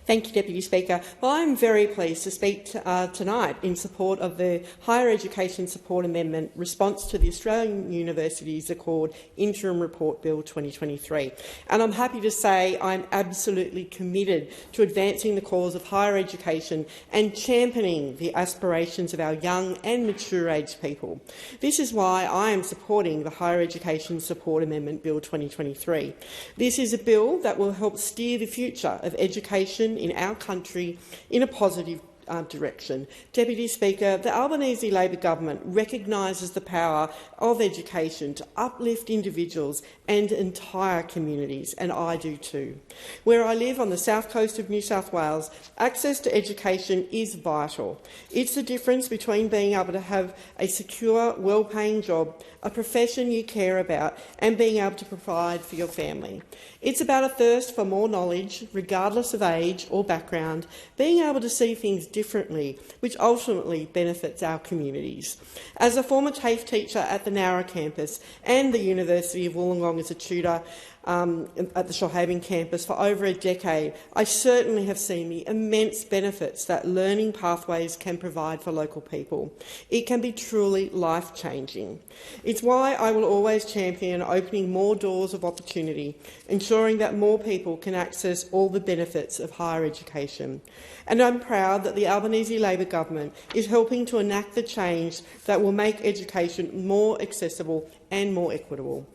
Thank you, Deputy Speaker. Well, I'm very pleased to speak tonight in support of the Higher Education Support Amendment response to the Australian Universities Accord Interim Report Bill 2023. And I'm happy to say I'm absolutely committed to advancing the cause of higher education and championing the aspirations of our young and mature-aged people. This is why I am supporting the Higher Education Support Amendment Bill 2023. This is a bill that will help steer the future of education in our country in a positive direction. Deputy Speaker, the Albanese Labor government recognises the power of education to uplift individuals and entire communities, and I do too. Where I live on the south coast of New South Wales, access to education is vital. It's the difference between being able to have a secure, well-paying job, a profession you care about, and being able to provide for your family. It's about a thirst for more knowledge, regardless of age or background, being able to see things differently, which ultimately benefits our communities. As a former TAFE teacher at the Nowra campus and the University of Wollongong as a tutor at the Shoalhaven campus for over a decade, I certainly have seen the immense benefits that learning pathways can provide for local people. It can be truly life-changing. It's why I will always champion opening more doors of opportunity, ensuring that more people can access all the benefits of higher education. And I'm proud that the Albanese Labor government is helping to enact the change that will make education more accessible and more equitable.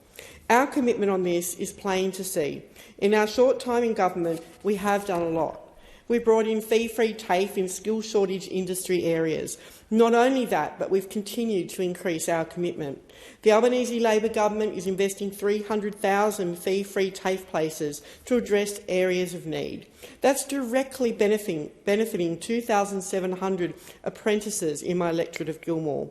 Our commitment on this is plain to see. In our short time in government, we have done a lot. We brought in fee-free TAFE in skill shortage industry areas. Not only that, but we've continued to increase our commitment. The Albanese Labor government is investing 300,000 fee-free TAFE places to address areas of need. That's directly benefiting 2,700 apprentices in my electorate of Gilmore.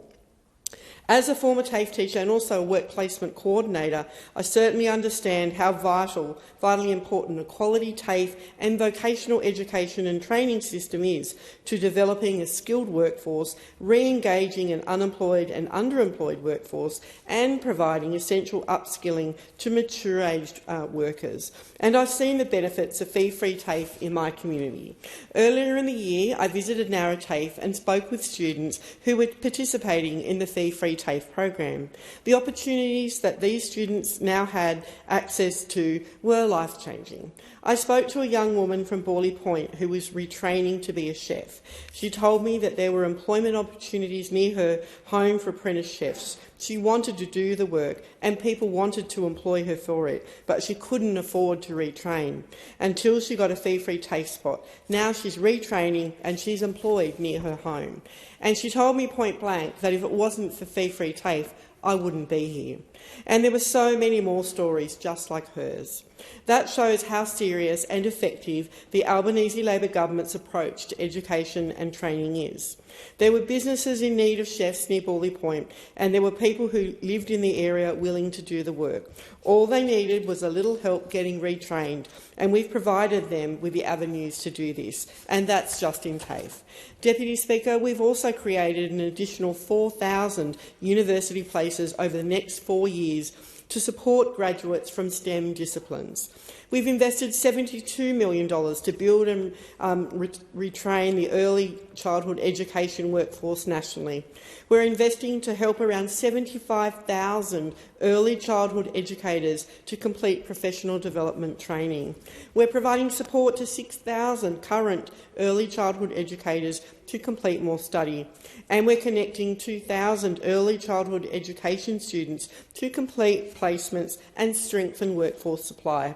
As a former TAFE teacher and also a work placement coordinator, I certainly understand how vitally important a quality TAFE and vocational education and training system is to developing a skilled workforce, re-engaging an unemployed and underemployed workforce, and providing essential upskilling to mature-aged workers. And I've seen the benefits of fee-free TAFE in my community. Earlier in the year, I visited Nowra TAFE and spoke with students who were participating in the fee-free TAFE program. The opportunities that these students now had access to were life-changing. I spoke to a young woman from Borley Point who was retraining to be a chef. She told me that there were employment opportunities near her home for apprentice chefs. She wanted to do the work and people wanted to employ her for it, but she couldn't afford to retrain until she got a fee-free TAFE spot. Now she's retraining and she's employed near her home. And she told me point blank that if it wasn't for fee-free TAFE, I wouldn't be here. And there were so many more stories just like hers. That shows how serious and effective the Albanese Labor government's approach to education and training is. There were businesses in need of chefs near Borley Point, and there were people who lived in the area willing to do the work. All they needed was a little help getting retrained, and we've provided them with the avenues to do this, and that's just in TAFE. Deputy Speaker, we've also created an additional 4,000 university places over the next 4 years to support graduates from STEM disciplines. We've invested $72 million to build and retrain the early childhood education workforce nationally. We're investing to help around 75,000 early childhood educators to complete professional development training. We're providing support to 6,000 current early childhood educators to complete more study. And we're connecting 2,000 early childhood education students to complete placements and strengthen workforce supply.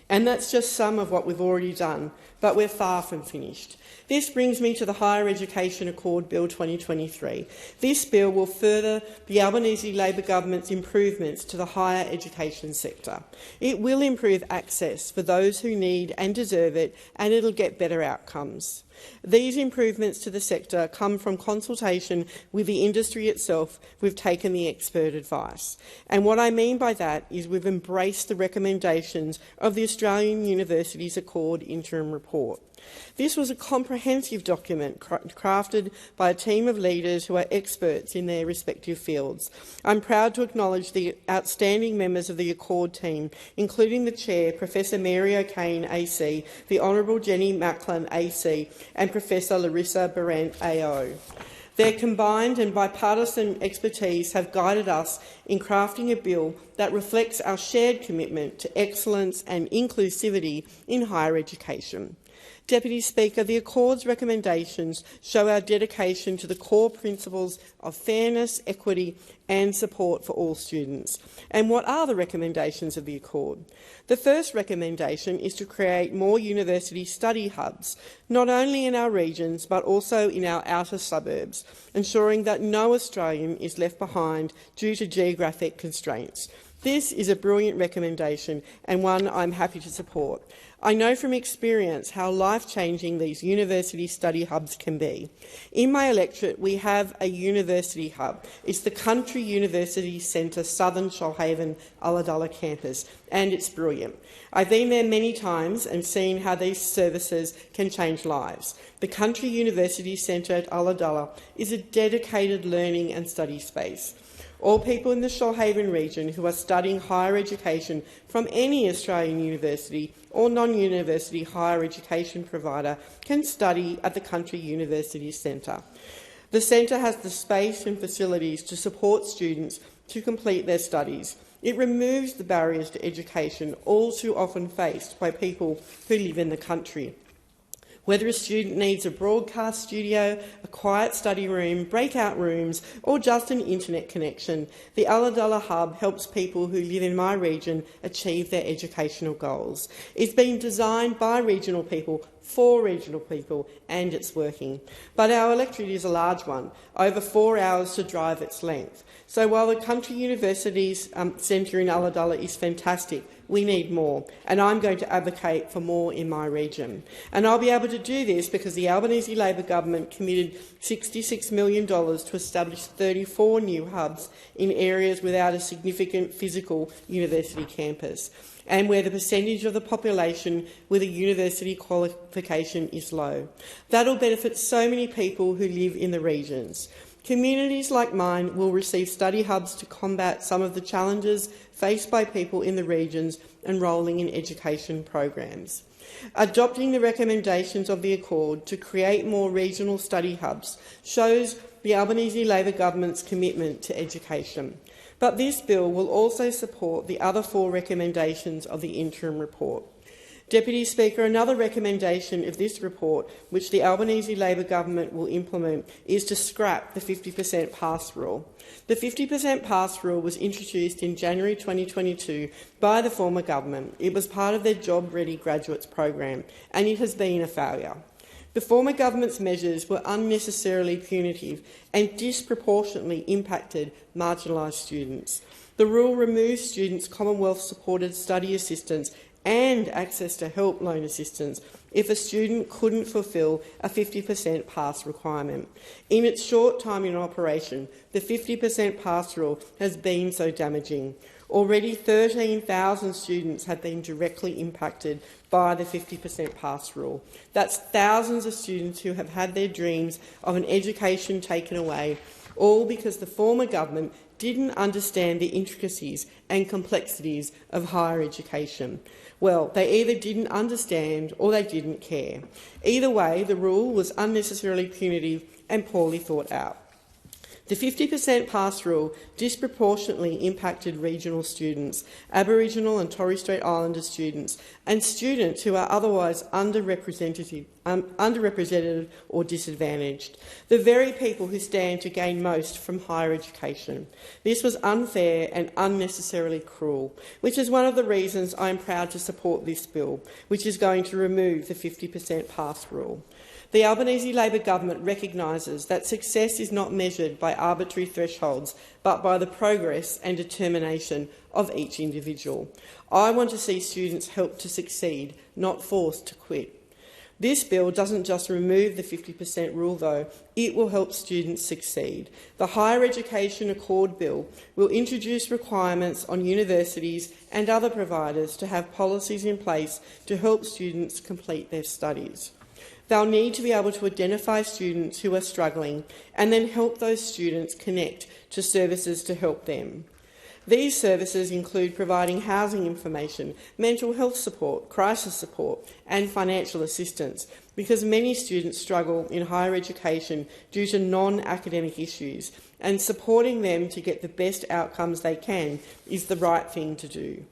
And that's just some of what we've already done, but we're far from finished. This brings me to the Higher Education Accord Bill 2023. This bill will further the Albanese Labor government's improvements to the higher education sector. It will improve access for those who need and deserve it, and it'll get better outcomes. These improvements to the sector come from consultation with the industry itself. We've taken the expert advice. And what I mean by that is we've embraced the recommendations of the Australian Universities Accord Interim Report. This was a comprehensive document crafted by a team of leaders who are experts in their respective fields. I'm proud to acknowledge the outstanding members of the Accord team, including the Chair, Professor Mary O'Kane, AC, the Honourable Jenny Macklin, AC, and Professor Larissa Barrett, AO. Their combined and bipartisan expertise have guided us in crafting a bill that reflects our shared commitment to excellence and inclusivity in higher education. Deputy Speaker, the Accord's recommendations show our dedication to the core principles of fairness, equity and support for all students. And what are the recommendations of the Accord? The first recommendation is to create more university study hubs, not only in our regions but also in our outer suburbs, ensuring that no Australian is left behind due to geographic constraints. This is a brilliant recommendation and one I'm happy to support. I know from experience how life-changing these university study hubs can be. In my electorate, we have a university hub. It's the Country University Centre Southern Shoalhaven Ulladulla campus, and it's brilliant. I've been there many times and seen how these services can change lives. The Country University Centre at Ulladulla is a dedicated learning and study space. All people in the Shoalhaven region who are studying higher education from any Australian university or non-university higher education provider can study at the Country University Centre. The centre has the space and facilities to support students to complete their studies. It removes the barriers to education all too often faced by people who live in the country. Whether a student needs a broadcast studio, a quiet study room, breakout rooms or just an internet connection, the Ulladulla Hub helps people who live in my region achieve their educational goals. It's been designed by regional people for regional people and it's working. But our electorate is a large one, over 4 hours to drive its length. So while the Country University's centre in Ulladulla is fantastic, we need more, and I'm going to advocate for more in my region. And I'll be able to do this because the Albanese Labor government committed $66 million to establish 34 new hubs in areas without a significant physical university campus, and where the percentage of the population with a university qualification is low. That'll benefit so many people who live in the regions. Communities like mine will receive study hubs to combat some of the challenges faced by people in the regions enrolling in education programs. Adopting the recommendations of the Accord to create more regional study hubs shows the Albanese Labor government's commitment to education. But this bill will also support the other 4 recommendations of the interim report. Deputy Speaker, another recommendation of this report, which the Albanese Labor government will implement, is to scrap the 50% pass rule. The 50% pass rule was introduced in January 2022 by the former government. It was part of their Job Ready Graduates program, and it has been a failure. The former government's measures were unnecessarily punitive and disproportionately impacted marginalised students. The rule removes students' Commonwealth-supported study assistance and access to help loan assistance if a student couldn't fulfil a 50% pass requirement. In its short time in operation, the 50% pass rule has been so damaging. Already 13,000 students have been directly impacted by the 50% pass rule. That's thousands of students who have had their dreams of an education taken away, all because the former government didn't understand the intricacies and complexities of higher education. Well, they either didn't understand or they didn't care. Either way, the rule was unnecessarily punitive and poorly thought out. The 50% pass rule disproportionately impacted regional students, Aboriginal and Torres Strait Islander students, and students who are otherwise underrepresented or disadvantaged, the very people who stand to gain most from higher education. This was unfair and unnecessarily cruel, which is one of the reasons I am proud to support this bill, which is going to remove the 50% pass rule. The Albanese Labor government recognises that success is not measured by arbitrary thresholds, but by the progress and determination of each individual. I want to see students helped to succeed, not forced to quit. This bill doesn't just remove the 50% rule, though. It will help students succeed. The Higher Education Accord Bill will introduce requirements on universities and other providers to have policies in place to help students complete their studies. They'll need to be able to identify students who are struggling and then help those students connect to services to help them. These services include providing housing information, mental health support, crisis support and financial assistance, because many students struggle in higher education due to non-academic issues, and supporting them to get the best outcomes they can is the right thing to do.